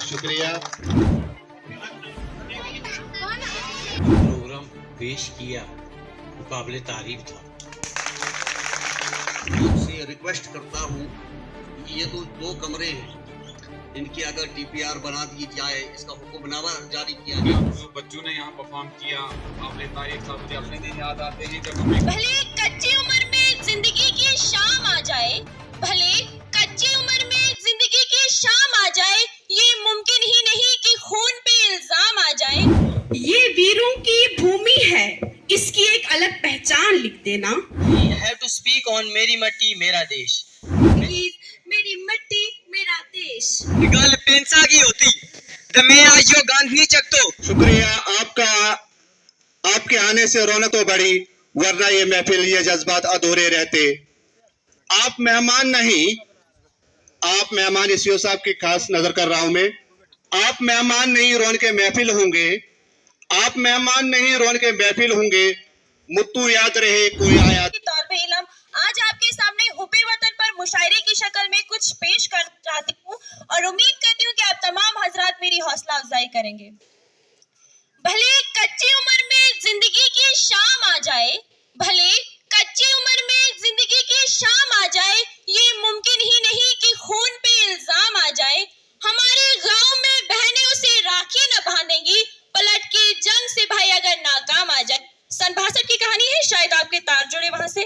शुक्रिया। प्रोग्राम पेश किया काबिल तारीफ था। आपसे रिक्वेस्ट करता हूँ कि ये तो 2 कमरे हैं, इनकी अगर DPR बना दी जाए, इसका हुक्मनामा जारी किया जाए। जो बच्चों ने यहाँ परफॉर्म किया काबिल तारीफ था। मुझे अपने दिन याद आते हैं जब हमें भले कच्ची उम्र में जिंदगी की शाम आ जाए, भले कच्ची उम्र में जिंदगी की शाम आ जाए, ये मुमकिन ही नहीं कि खून पे इल्जाम आ जाए। ये वीरों की भूमि है, इसकी एक अलग पहचान लिख देना। You have to speak on मेरी मट्टी मेरा देश। प्लीज मेरी मट्टी मेरा देश। गल पेंसा की होती तो मैं आज यो गांधी चकतो। शुक्रिया आपका। आपके आने से रौनक तो बढ़ी, वरना ये महफिल, ये जज्बात अधूरे रहते। आप मेहमान नहीं, आप मेहमान इसियो साहब की खास नजर कर रहा हूं मैं। आप मेहमान नहीं, रौनक के महफिल होंगे। आप मेहमान नहीं, रौनक के महफिल होंगे। मुत्तू याद रहे कोई आया। के तौर पे इलम आज आपके सामने हुब्बे वतन पर मुशायरे की शक्ल में कुछ पेश करना चाहती हूँ और उम्मीद करती हूँ कि आप तमाम हजरात मेरी हौसला अफजाई करेंगे। भले कच्ची उम्र में जिंदगी की शाम आ जाए, भले कच्ची उम्र में जिंदगी की शाम आ जाए, ये मुमकिन ही नहीं कि खून पे इल्जाम आ जाए। हमारे गांव में बहनें उसे राखी न बांधेंगी, पलट के जंग से भाई अगर नाकाम आ जाए। सन 62 की कहानी है, शायद आपके तार जुड़े वहां से।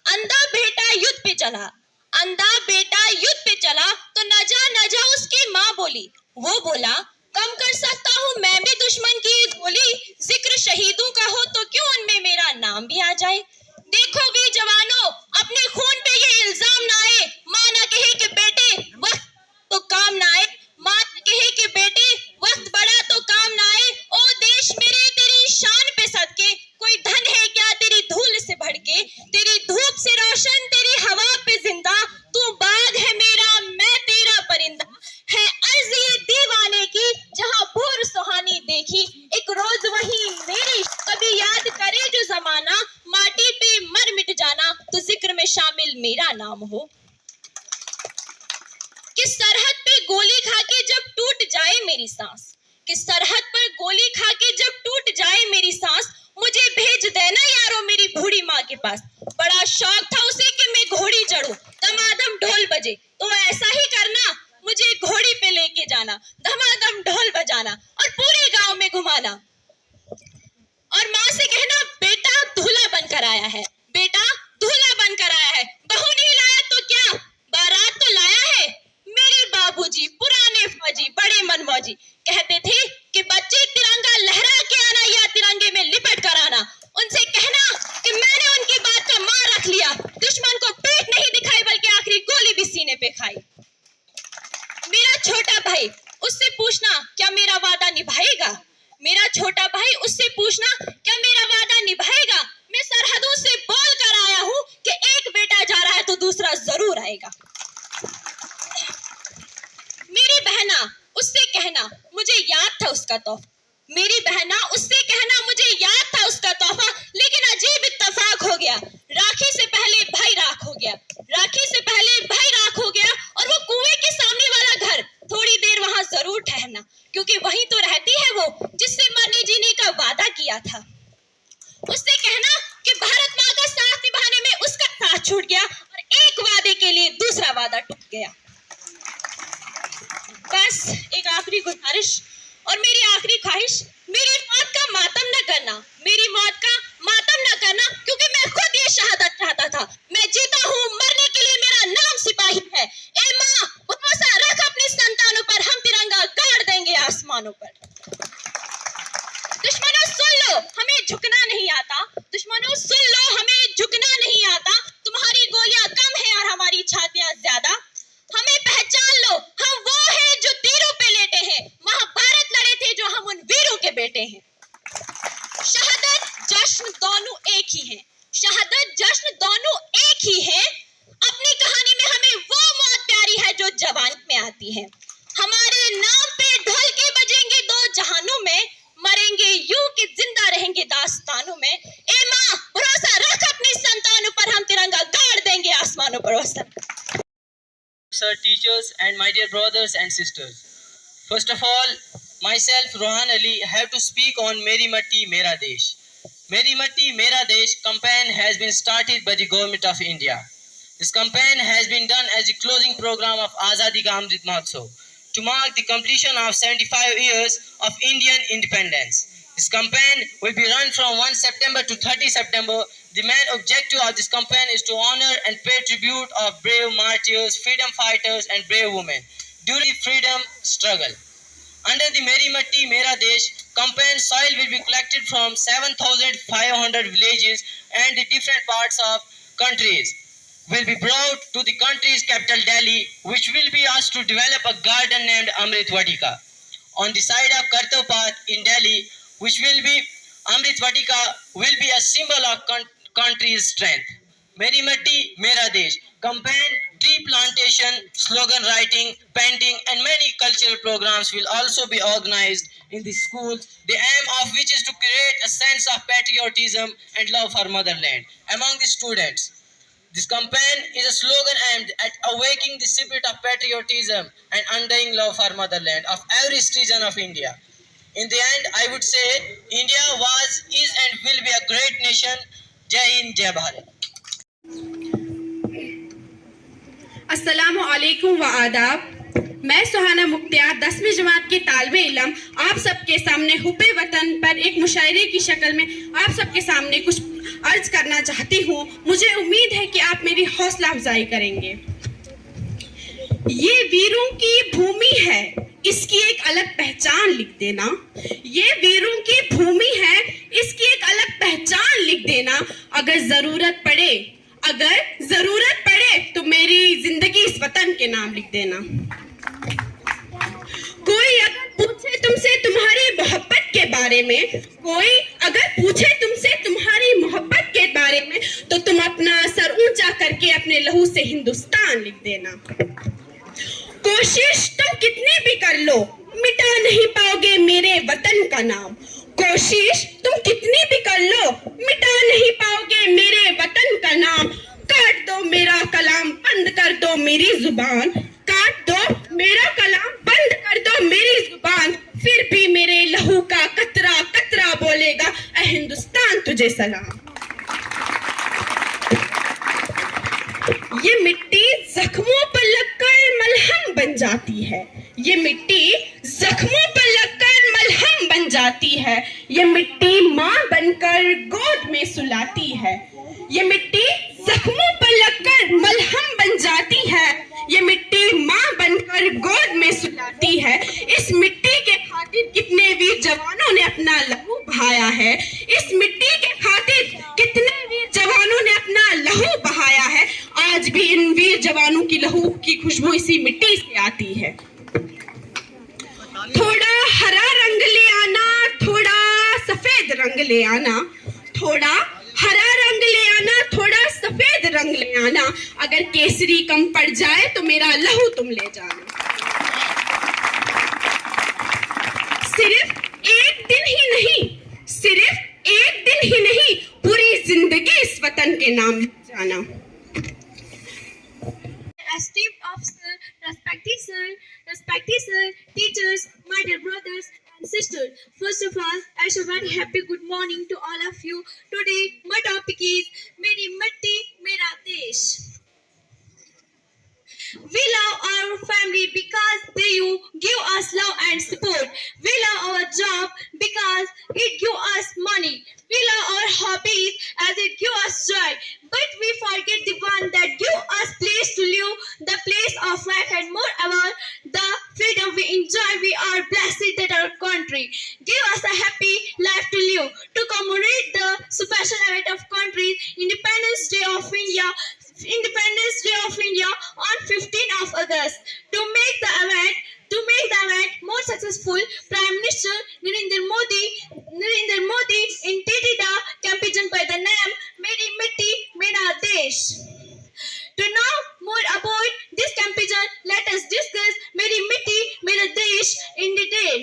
अंधा बेटा युद्ध पे चला, अंधा बेटा युद्ध पे चला तो न जा उसकी माँ बोली। वो बोला कम कर सकता हूँ मैं भी दुश्मन की गोली, जिक्र शहीदों का हो तो क्यों उनमें मेरा नाम भी आ जाए। देखो वीर जवानों, अपने खून पे ये इल्जाम ना आए, माँ ना कहे कि बेटे वक्त तो काम ना आए, माँ कहे कि बेटे वक्त बड़ा तो काम ना आए। ओ देश मेरे तेरी शान पे सदके, कोई धन है क्या तेरी धूल से भड़के, तेरी धूप से रोशन तेरी हवा पे जिंदा, तू बाग है मेरा मैं तेरा परिंदा। है अर्ज ये दीवाने की जहाँ भोर सुहानी देखी, एक रोज वही मेरी कभी याद करे जो जमाना, माटी पे मर मिट जाना तो जिक्र में शामिल मेरा नाम हो। किस सरहद पे गोली खा के जब टूट जाए मेरी सांस, किस सरहद पर गोली खा के जब टूट जाए मेरी सांस, मुझे भेज देना यारों मेरी बूढ़ी माँ के पास। बड़ा शौक था उसे कि मैं घोड़ी चढ़ूं, दमादम ढोल बजे तो ऐसा ही करना, मुझे घोड़ी पे लेके जाना, धमाधम ढोल बजाना और पूरे गांव में घुमाना। और माँ से कहना बेटा दूल्हा बनकर आया है, बेटा दूल्हा बनकर आया है, बहू नहीं लाया तो क्या बारात तो लाया है। मेरे बाबूजी पुराने फौजी बड़े मनमौजी कहते थे कि बच्चे तिरंगा लहरा के आना या तिरंगे में लिपट कर आना। उनसे कहना कि मैंने उनकी बात का मान रख लिया, दुश्मन को पीठ नहीं दिखाई बल्कि आखिरी गोली भी सीने पे खाई। मेरा छोटा भाई उससे पूछना क्या मेरा वादा निभाएगा, मेरा छोटा भाई उससे पूछना क्या मेरा वादा निभाएगा। मैं सरहदों से बोल कर आया हूँ कि एक बेटा जा रहा है तो दूसरा जरूर आएगा। मेरी बहना उससे कहना मुझे याद था उसका तोहफा, मेरी बहना उससे कहना मुझे याद था उसका तोहफा, लेकिन अजीब इत्तेफाक हो गया, राखी से पहले भाई राख हो गया, राखी से पहले भाई राख हो गया। और वो कुएं के सामने वाला घर, थोड़ी देर वहां जरूर ठहरना, क्योंकि वहीं तो रहती है वो जिससे मरने जीने का वादा किया था। उससे कहना कि भारत माँ का साथ निभाने में उसका साथ छूट गया और एक वादे के लिए दूसरा वादा टूट गया। बस एक आखिरी गुजारिश और मेरी आखिरी ख्वाहिश, मेरी मौत का मातम न करना, मेरी मौत का मातम न करना, क्योंकि मैं खुद ये शहादत चाहता था। मैं जीता हूँ, मरने के लिए मेरा नाम सिपाही है। ए माँ भरोसा रख अपनी संतानों पर, हम तिरंगा गाड़ देंगे आसमानों पर। दुश्मनों सुन लो हमें झुकना नहीं आता, दुश्मनों सुन लो हमें झुकना नहीं आता, तुम्हारी गोलियां कम है और हमारी छातियां ज्यादा। हमें पहचान लो, हम वो हैं जो तीरों पे लेटे हैं, महाभारत लड़े थे जो हम उन वीरों के बेटे हैं। शहादत जश्न दोनों एक ही हैं, शहादत जश्न दोनों एक ही हैं। अपनी कहानी में हमें वो मौत प्यारी है जो जवानी में आती है। हमारे नाम पे ढोल के बजेंगे दो जहानों में, मरेंगे यूं कि जिंदा रहेंगे दास्तानों में। ए माँ भरोसा रख अपनी संतानों पर, हम तिरंगा गाड़ देंगे आसमानों पर। sir, teachers, and my dear brothers and sisters. First of all, myself, Rohan Ali, have to speak on Meri Matti Mera Desh. Meri Matti Mera Desh campaign has been started by the Government of India. This campaign has been done as the closing program of Azadi Ka Amrit Mahotsav to mark the completion of 75 years of Indian independence. This campaign will be run from 1 September to 30 September. The main objective of this campaign is to honor and pay tribute of brave martyrs, freedom fighters and brave women during the freedom struggle. Under the Meri Matti Mera Desh campaign, soil will be collected from 7,500 villages and the different parts of countries will be brought to the country's capital Delhi, which will be asked to develop a garden named Amrit Vatika. On the side of Kartav Path in Delhi, which will be Amrit Vatika, will be a symbol of country's strength. Meri Matti Mera Desh campaign, tree plantation, slogan writing, painting and many cultural programs will also be organized in the schools, the aim of which is to create a sense of patriotism and love for motherland among the students. This campaign is a slogan aimed at awakening the spirit of patriotism and undying love for motherland of every citizen of India. In the end, I would say India was, is and will be a great nation. Jai Hind, Jai Bharat. अस्सलामु अलैकुम व आदाब। मैं सुहाना मुख्तियार 10वीं जमात के तालिबे इल्म आप सबके सामने हुब्बे वतन पर एक मुशायरे की शक्ल में आप सबके सामने कुछ अर्ज करना चाहती हूँ। मुझे उम्मीद है कि आप मेरी हौसला अफजाई करेंगे। ये वीरों की भूमि है, इसकी एक अलग पहचान लिख देना। ये वीरों की भूमि है, इसकी एक अलग पहचान लिख देना। अगर जरूरत पड़े तो मेरी जिंदगी इस वतन के नाम लिख देना। कोई अगर पूछे तुमसे तुम्हारी मोहब्बत के बारे में, के बारे में, तो तुम अपना सर ऊंचा करके अपने लहू से हिंदुस्तान लिख देना। कोशिश तुम कितनी भी कर लो, मिटा नहीं पाओगे मेरे वतन का नाम। कोशिश तुम कितनी भी कर लो, मिटा नहीं पाओगे मेरे वतन का नाम। काट दो मेरा कलाम, बंद कर दो मेरी जुबान। काट दो मेरा कलाम, बंद कर दो मेरी जुबान। फिर भी मेरे लहू का कतरा कतरा बोलेगा, ऐ हिंदुस्तान तुझे सलाम। ये मिट्टी जख्मों पर लगकर मलहम बन जाती है। ये मिट्टी जख्मों पर लगकर मलहम बन जाती है। ये मिट्टी माँ बनकर गोद में सुलाती है। ये मिट्टी जख्मों पर लगकर मलहम बन जाती है। ये मिट्टी माँ बनकर गोद में सुलाती है। इस मिट्टी के खातिर कितने वीर जवानों ने अपना लहू बहाया है। इस मिट्टी के खातिर कितने वीर जवानों ने अपना लहू बहाया है। आज भी इन वीर जवानों की लहू की खुशबू इसी मिट्टी से आती है। थोड़ा हरा रंग ले आना, थोड़ा सफेद रंग ले आना। थोड़ा हरा रंग ले आना, थोड़ा सफेद रंग ले आना। अगर केसरी कम पड़ जाए तो मेरा लहू तुम ले जाना। सिर्फ एक दिन ही नहीं, पूरी जिंदगी इस वतन के नाम लिख जाना। Esteemed officer, respected sir, teachers, my dear brothers and sisters. First of all, I shall very happy good morning to all of you. Today, my topic is Meri Matti Mera Desh. We love our family because they give us love and support. We love our job because it gives us money. We love our hobbies as it gives us joy. But we forget the one that gives us place to live, the place of life, and moreover, the freedom we enjoy. We are blessed that our country give us a happy life to live. To commemorate the special event of country's Independence Day of India on 15th of August. To make the event more successful, Prime Minister Narendra Modi intended a campaign by the name Meri Matti Mera Desh. To know more about this campaign, let us discuss Meri Matti Mera Desh in detail.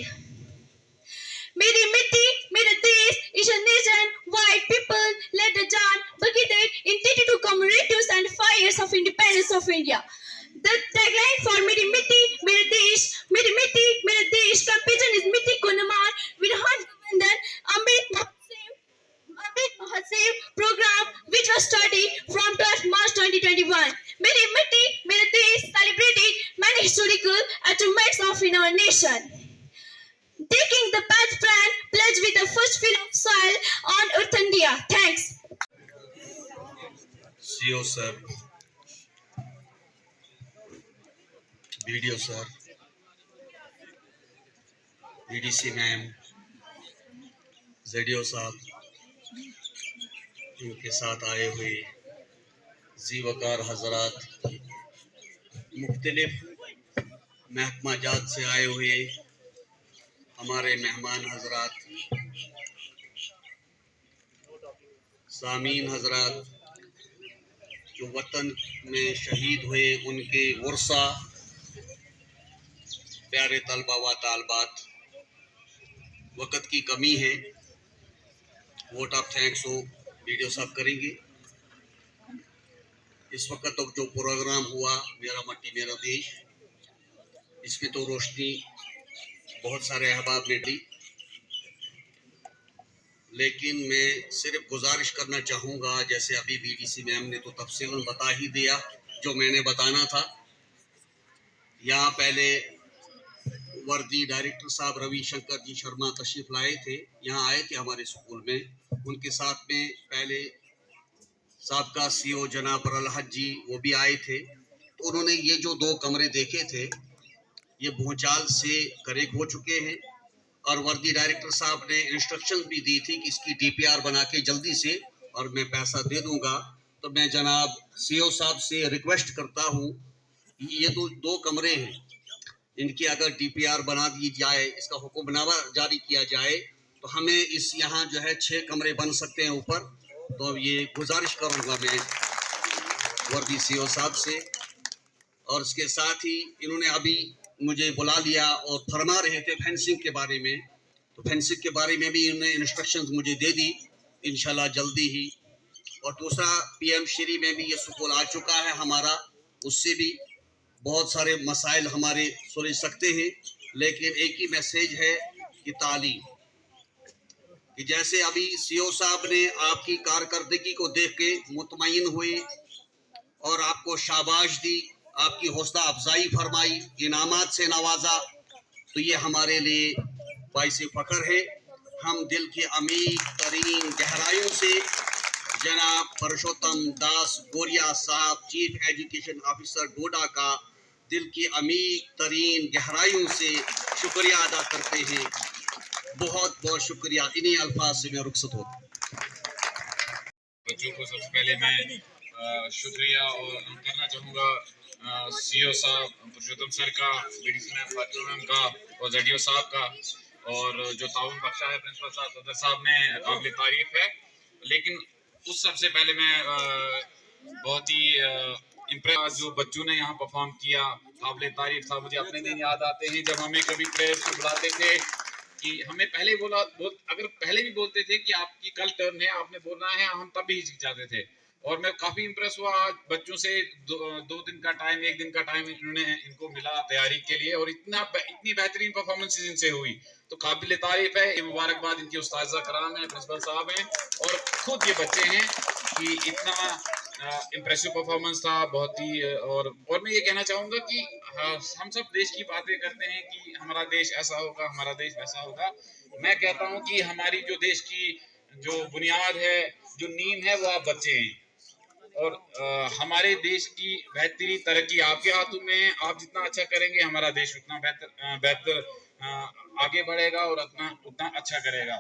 Meri Matti Mera Desh is a nation white people led the Jan Brigade intended to commemorate 75 years of independence of India. The tagline for Meri Mitti Mera Desh, Meri Mitti Mera Desh का pigeon is Mitti ko Namar with Harsh Govardhan Amrit Mahotsav program which was started from 12th March 2021. Meri Mitti Mera Desh celebrated many historical achievements of our nation. Taking the path plan pledge with the first fill of soil on Earth India. Thanks. CO sir, video sir, BDC ma'am, JDO साहब, इनके साथ आए हुए जीवकार हजरात, मुख्तलिफ महकमा जात से आए हुए हमारे मेहमान हजरात, सामीन हजरात, जो वतन में शहीद हुए उनके वर्सा, प्यारे तलबा व तालबात, वक़्त की कमी है, वोट ऑफ थैंक्स हो वीडियो साहब करेंगे। इस वक्त तो जो प्रोग्राम हुआ मेरा मट्टी मेरा देश, इसमें तो रोशनी बहुत सारे अहबाब ने दी, लेकिन मैं सिर्फ गुजारिश करना चाहूँगा, जैसे अभी बीडीसी मैम ने तो तफसीलन बता ही दिया जो मैंने बताना था। यहाँ पहले वर्दी डायरेक्टर साहब रविशंकर जी शर्मा तशरीफ लाए थे, यहाँ आए थे हमारे स्कूल में। उनके साथ में पहले साबका सीओ जनाब अलहज जी वो भी आए थे। तो उन्होंने ये जो 2 कमरे देखे थे ये भूचाल से करेक्ट हो चुके हैं, और वर्दी डायरेक्टर साहब ने इंस्ट्रक्शंस भी दी थी कि इसकी डीपीआर बना के जल्दी से, और मैं पैसा दे दूंगा। तो मैं जनाब सीओ साहब से रिक्वेस्ट करता हूँ, ये तो 2 कमरे हैं, इनकी अगर डीपीआर बना दी जाए, इसका हुक्मनामा जारी किया जाए तो हमें इस यहाँ जो है 6 कमरे बन सकते हैं ऊपर। तो ये गुजारिश करूँगा मैं वर्दी सीओ साहब से। और इसके साथ ही इन्होंने अभी मुझे बुला लिया और फरमा रहे थे फेंसिंग के बारे में, तो फेंसिंग के बारे में भी इन्होंने इंस्ट्रक्शंस मुझे दे दी इंशाल्लाह जल्दी ही। और दूसरा पीएम श्री में भी ये स्कूल आ चुका है हमारा, उससे भी बहुत सारे मसाइल हमारे सुलझ सकते हैं। लेकिन एक ही मैसेज है कि तालीम, कि जैसे अभी सीओ साहब ने आपकी कारकर्दगी को देख के मुतमईन हुए और आपको शाबाश दी, आपकी हौसला अफजाई फरमाई, इनामात से नवाजा, तो ये हमारे लिए बाइस फ़ख्र है। हम दिल के अमीर तरीन गहराइयों से जनाब परशोत्तम दास गोरिया साहब चीफ एजुकेशन ऑफिसर डोडा का दिल की अमीर तरीन गहराइयों से शुक्रिया अदा करते हैं। बहुत बहुत शुक्रिया। इन्हीं अल्फाज से मैं रुखसत होता हूँ। बच्चों को सबसे पहले मैं शुक्रिया और करना चाहूँगा सीओ साहब पुरुषोत्तम सर का, बीडीसी मैम फातिमा मैम का और जेडीओ साहब का, और जो ताउन बख्शा है प्रिंसिपल साहब सदर साहब ने, काबिल तारीफ है। लेकिन उस सबसे पहले मैं बहुत ही इम्प्रेस जो बच्चों ने यहाँ परफॉर्म किया, काबिल तारीफ था। मुझे अपने दिन याद आते हैं जब हमें कभी प्रेयर्स को बुलाते थे कि हमें पहले अगर पहले भी बोलते थे कि आपकी कल टर्न है, आपने बोलना है, हम तब भी हिचकिचाते थे। और मैं काफ़ी इम्प्रेस हुआ आज बच्चों से। 2 दिन का टाइम, 1 दिन का टाइम इनको मिला तैयारी के लिए, और इतनी बेहतरीन परफॉर्मेंसेज इनसे हुई, तो काबिल तारीफ है। ये मुबारकबाद इनके उस्ताज़ा कराम हैं, प्रिंसिपल साहब हैं, और खुद ये बच्चे हैं कि इतना इम्प्रेसिव परफॉर्मेंस था बहुत ही। और मैं ये कहना चाहूँगा कि हम सब देश की बातें करते हैं कि हमारा देश ऐसा होगा, हमारा देश वैसा होगा। मैं कहता हूँ कि हमारी जो देश की जो बुनियाद है, जो नींव है, वो आप बच्चे हैं। और हमारे देश की बेहतरी तरक्की आपके हाथों में है। आप जितना अच्छा करेंगे हमारा देश उतना बेहतर आगे बढ़ेगा और उतना अच्छा करेगा।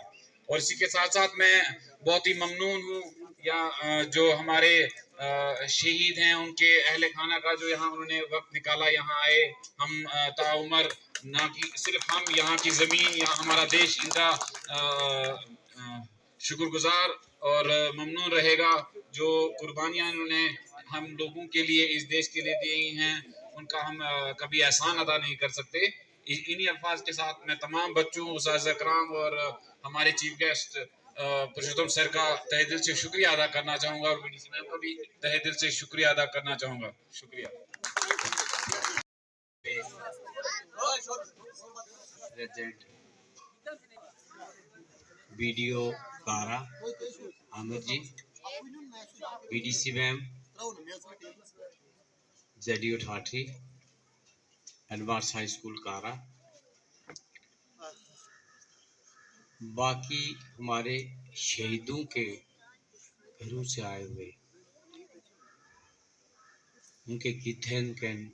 और इसी के साथ साथ मैं बहुत ही ममनून हूँ या जो हमारे शहीद हैं उनके अहले खाना का, जो यहाँ उन्होंने वक्त निकाला, यहाँ आए। हम ताउमर ना कि सिर्फ हम यहाँ की ज़मीन या हमारा देश इनका शुक्रगुजार और ममनून रहेगा। जो कुर्बानियाँ इन्होंने हम लोगों के लिए, इस देश के लिए दी हैं, उनका हम कभी एहसान अदा नहीं कर सकते। इन्हीं अल्फाज के साथ मैं तमाम बच्चों, उस्ताद अकराम और हमारे चीफ गेस्ट पुरुषोत्तम सर का तहे दिल से शुक्रिया अदा करना चाहूँगा, और बीडीसी मैम का भी तहे दिल से शुक्रिया अदा करना चाहूँगा। शुक्रिया। प्रेजेंट वीडियो कारा Amir ji, BDC ma'am, JDO ठाठी, एडवांस हाई स्कूल कारा, बाकी हमारे शहीदों के घरों से आए हुए उनके किथन कैन,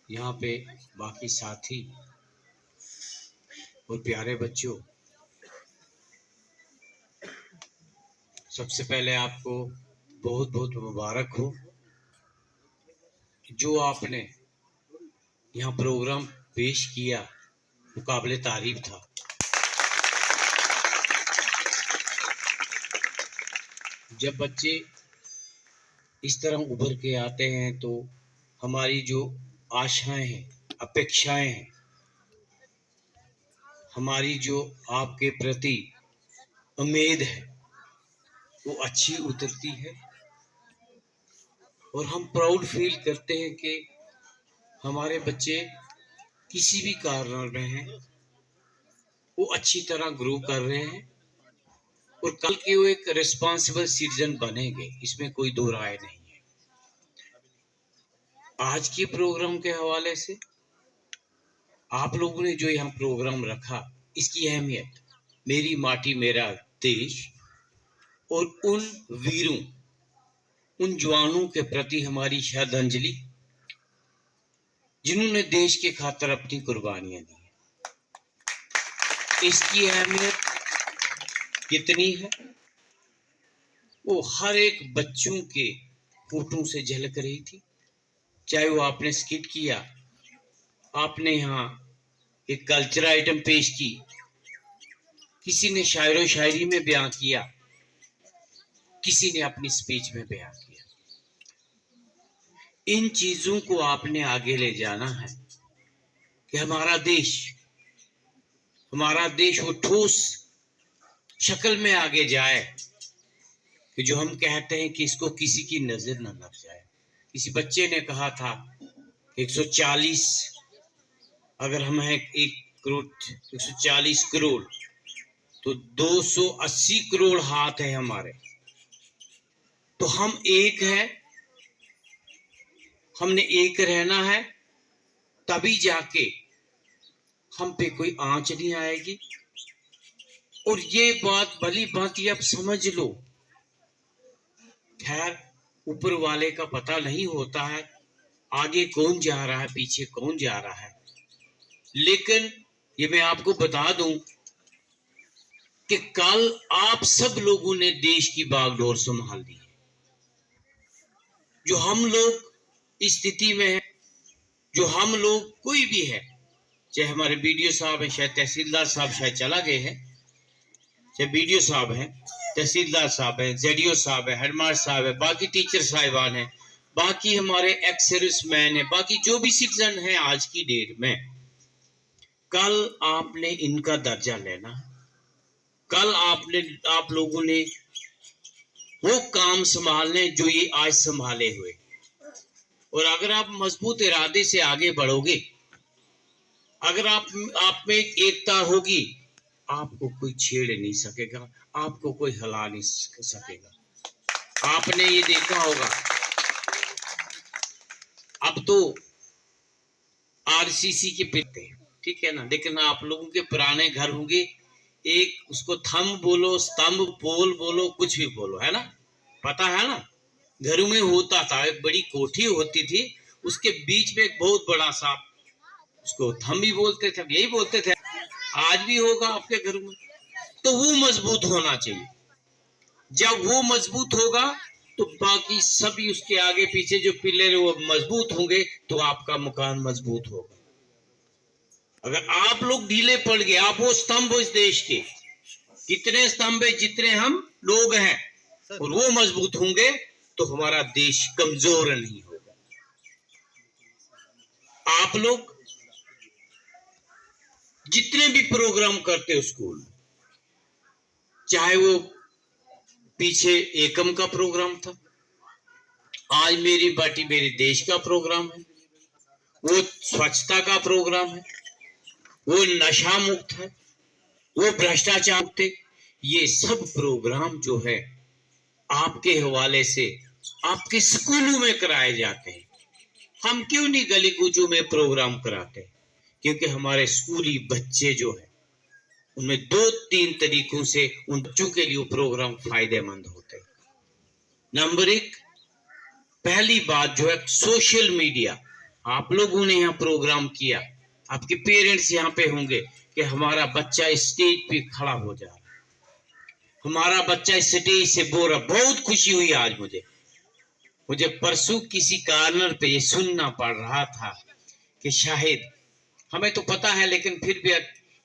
यहाँ पे बाकी साथी और प्यारे बच्चों, सबसे पहले आपको बहुत बहुत मुबारक हो जो आपने यहाँ प्रोग्राम पेश किया, वो काबिले तारीफ था। जब बच्चे इस तरह उभर के आते हैं तो हमारी जो आशाएं हैं, अपेक्षाएं हैं, हमारी जो आपके प्रति उम्मीद है वो अच्छी उतरती है और हम प्राउड फील करते हैं कि हमारे बच्चे किसी भी कारण में हैं वो अच्छी तरह ग्रो कर रहे हैं और कल के वो एक रिस्पॉन्सिबल सिटीजन बनेंगे, इसमें कोई दो राय नहीं है। आज के प्रोग्राम के हवाले से आप लोगों ने जो यहाँ प्रोग्राम रखा, इसकी अहमियत मेरी माटी मेरा देश और उन वीरों, उन जवानों के प्रति हमारी श्रद्धांजलि जिन्होंने देश के खातिर अपनी कुर्बानियां दी, इसकी अहमियत कितनी है वो हर एक बच्चों के होठों से झलक रही थी। चाहे वो आपने स्किट किया, आपने यहाँ एक कल्चर आइटम पेश की, किसी ने शायरो शायरी में बयां किया, किसी ने अपनी स्पीच में बयां किया। इन चीजों को आपने आगे ले जाना है कि हमारा देश वो ठोस शक्ल में आगे जाए कि जो हम कहते हैं कि इसको किसी की नजर न लग जाए। किसी बच्चे ने कहा था 140 अगर हम हैं 1 करोड़ 140 करोड़ तो 280 करोड़ हाथ है हमारे, तो हम एक हैं, हमने एक रहना है, तभी जाके हम पे कोई आंच नहीं आएगी। और ये बात भली भांति आप समझ लो, खैर ऊपर वाले का पता नहीं होता है आगे कौन जा रहा है, पीछे कौन जा रहा है, लेकिन ये मैं आपको बता दूं कि कल आप सब लोगों ने देश की बागडोर संभाल दी है। जो हम लोग इस स्थिति में है, जो हम लोग कोई भी है, चाहे हमारे बीडीओ साहब है, शायद तहसीलदार साहब शायद चला गए हैं, चाहे बीडीओ साहब हैं, तहसीलदार साहब हैं, जेडीओ साहब है, हेडमास्टर साहब है, बाकी टीचर साहिबान हैं, बाकी हमारे एक्स सर्विसमैन है, बाकी जो भी सिटीजन हैं आज की डेट में, कल आपने इनका दर्जा लेना है। कल आप लोगों ने वो काम संभालने जो ये आज संभाले हुए, और अगर आप मजबूत इरादे से आगे बढ़ोगे, अगर आप में एकता होगी, आपको कोई छेड़ नहीं सकेगा, आपको कोई हिला नहीं सकेगा। आपने ये देखा होगा, अब तो आरसीसी के पिते, ठीक है ना, लेकिन आप लोगों के पुराने घर होंगे, एक उसको थंब बोलो, स्तंभ पोल बोलो, कुछ भी बोलो, है ना, पता है ना, घरों में होता था, एक बड़ी कोठी होती थी, उसके बीच में एक बहुत बड़ा सा, उसको थंब ही बोलते थे, यही बोलते थे, आज भी होगा आपके घर में। तो वो मजबूत होना चाहिए। जब वो मजबूत होगा तो बाकी सभी उसके आगे पीछे जो पिलर वो मजबूत होंगे, तो आपका मकान मजबूत होगा। अगर आप लोग ढीले पड़ गए, आप वो स्तंभ इस देश के, कितने स्तंभ है जितने हम लोग हैं, और वो मजबूत होंगे तो हमारा देश कमजोर नहीं होगा। आप लोग जितने भी प्रोग्राम करते हो स्कूल, चाहे वो पीछे एकम का प्रोग्राम था, आज मेरी बेटी मेरे देश का प्रोग्राम है, वो स्वच्छता का प्रोग्राम है, वो नशा मुक्त है, वो भ्रष्टाचार मुक्त है। ये सब प्रोग्राम जो है आपके हवाले से आपके स्कूलों में कराए जाते हैं। हम क्यों नहीं गली कूचों में प्रोग्राम कराते? क्योंकि हमारे स्कूली बच्चे जो है उनमें 2-3 तरीकों से उन बच्चों के लिए प्रोग्राम फायदेमंद होते हैं। नंबर 1, पहली बात जो है सोशल मीडिया। आप लोगों ने यहाँ प्रोग्राम किया, आपके पेरेंट्स यहाँ पे होंगे कि हमारा बच्चा स्टेज पे खड़ा हो जा रहा, हमारा बच्चा स्टेज से बोल रहा। बहुत खुशी हुई आज मुझे परसों किसी कॉर्नर पे ये सुनना पड़ रहा था कि शायद, हमें तो पता है लेकिन फिर भी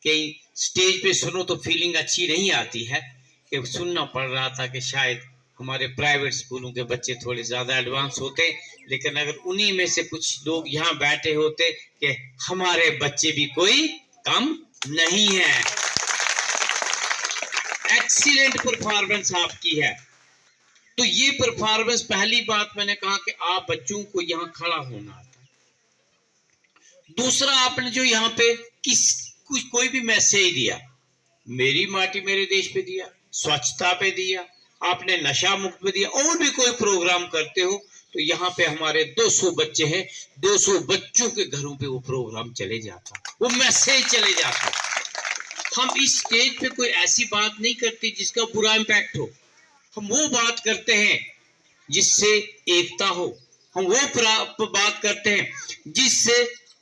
कहीं स्टेज पे सुनो तो फीलिंग अच्छी नहीं आती है, कि सुनना पड़ रहा था कि शायद हमारे प्राइवेट स्कूलों के बच्चे थोड़े ज्यादा एडवांस होते, लेकिन अगर उन्हीं में से कुछ लोग यहाँ बैठे होते कि हमारे बच्चे भी कोई कम नहीं है। एक्सीलेंट परफॉर्मेंस आपकी है। तो ये परफॉर्मेंस, पहली बात मैंने कहा कि आप बच्चों को यहाँ खड़ा होना आता है। दूसरा, आपने जो यहाँ पे कोई भी मैसेज दिया, मेरी माटी मेरे देश पे दिया, स्वच्छता पे दिया, आपने नशा मुक्त पे दिया, और भी कोई प्रोग्राम करते हो तो यहाँ पे हमारे 200 बच्चे हैं, 200 बच्चों के घरों पे वो प्रोग्राम चले जाता, वो मैसेज चले जाता। हम इस स्टेज पे कोई ऐसी बात नहीं करते जिसका बुरा इम्पैक्ट हो। हम वो बात करते हैं जिससे एकता हो, हम वो बात करते हैं जिससे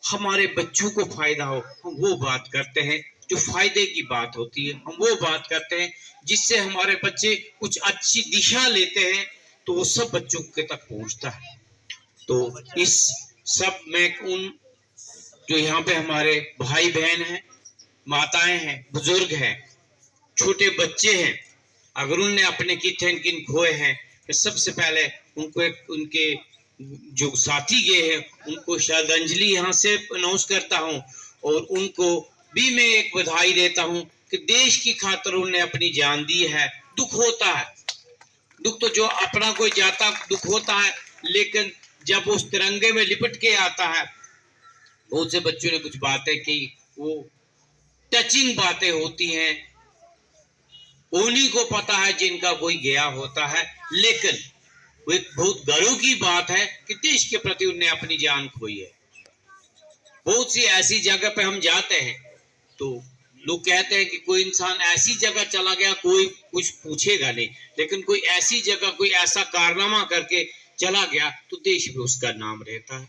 हमारे बच्चों को फायदा हो, हम वो बात करते हैं जो फायदे की बात होती है, हम वो बात करते हैं जिससे हमारे बच्चे कुछ अच्छी दिशा लेते हैं, तो वो सब बच्चों के तक पहुंचता है। तो इस सब में उन जो यहाँ पे हमारे भाई बहन हैं, माताएं हैं, बुजुर्ग हैं, छोटे बच्चे हैं, अगर उनने अपने किन किन खोए हैं, तो सबसे पहले उनको उनके जो साथी गए हैं उनको श्रद्धांजलि यहाँ से अनाउंस करता हूँ, और उनको भी मैं एक बधाई देता हूँ कि देश की खातिर उन्होंने अपनी जान दी है। दुख होता है, दुख तो जो अपना कोई जाता दुख होता है, लेकिन जब उस तिरंगे में लिपट के आता है, बहुत से बच्चों ने कुछ बातें की, वो टचिंग बातें होती हैं, उन्हीं को पता है जिनका कोई गया होता है, लेकिन वो एक बहुत गर्व की बात है कि देश के प्रति उन्हें अपनी जान खोई है। बहुत सी ऐसी जगह पे हम जाते हैं तो लोग कहते हैं कि कोई इंसान ऐसी जगह चला गया कोई कुछ पूछेगा नहीं, लेकिन कोई ऐसी जगह कोई ऐसा कारनामा करके चला गया तो देश में उसका नाम रहता है।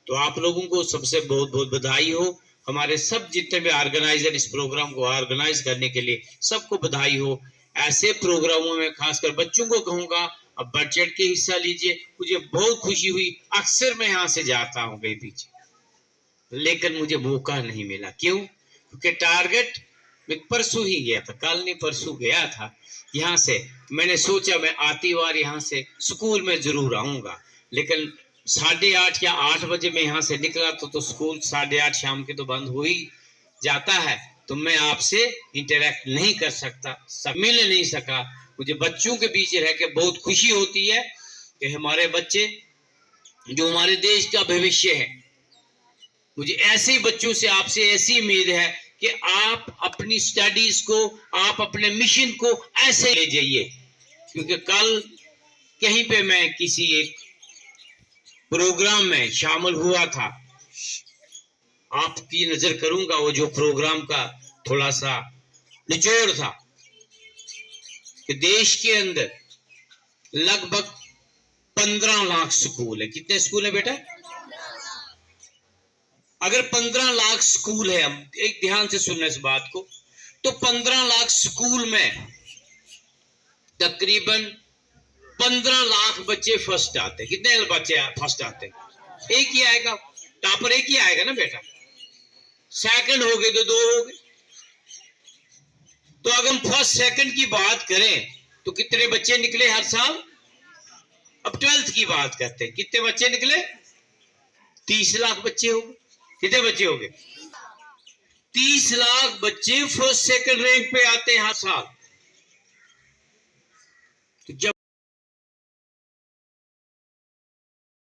तो आप लोगों को सबसे बहुत बहुत बधाई हो। हमारे सब जितने भी ऑर्गेनाइजर इस प्रोग्राम को ऑर्गेनाइज करने के लिए सबको बधाई हो। ऐसे प्रोग्रामों में खासकर बच्चों को कहूंगा, अब बढ़ चढ़ के हिस्सा लीजिए। मुझे बहुत खुशी हुई, अक्सर मैं यहाँ से जाता हूँ कहीं पीछे, लेकिन मुझे मौका नहीं मिला। क्यों? क्योंकि टारगेट मैं परसों ही गया था, कल नहीं परसों गया था यहाँ से। मैंने सोचा मैं आती बार यहाँ से स्कूल में जरूर आऊंगा, लेकिन 8:30 या 8 बजे मैं यहाँ से निकला तो स्कूल 8:30 शाम के तो बंद हो ही जाता है, तो मैं आपसे इंटरेक्ट नहीं कर सकता, मिल नहीं सका। मुझे बच्चों के बीच रह के बहुत खुशी होती है कि हमारे बच्चे जो हमारे देश का भविष्य है, मुझे ऐसे बच्चों से आपसे ऐसी उम्मीद है कि आप अपनी स्टडीज को, आप अपने मिशन को ऐसे ले जाइए। क्योंकि कल कहीं पे मैं किसी एक प्रोग्राम में शामिल हुआ था, आपकी नजर करूंगा वो जो प्रोग्राम का थोड़ा सा निचोड़ था कि देश के अंदर लगभग 15 लाख स्कूल है। कितने स्कूल है बेटा? अगर 15 लाख स्कूल है, हम एक ध्यान से सुनना इस बात को, तो 15 लाख स्कूल में तकरीबन 15 लाख बच्चे फर्स्ट आते। कितने बच्चे फर्स्ट आते? एक ही आएगा, टॉपर एक ही आएगा ना बेटा। सेकंड हो गए तो 2 हो गए। तो अगर हम फर्स्ट सेकंड की बात करें तो कितने बच्चे निकले हर साल? अब 12th की बात करते हैं, कितने बच्चे निकले? 30 लाख बच्चे हो गए। कितने बच्चे हो गए? 30 लाख बच्चे फर्स्ट सेकंड रैंक पे आते हैं हर साल। तो जब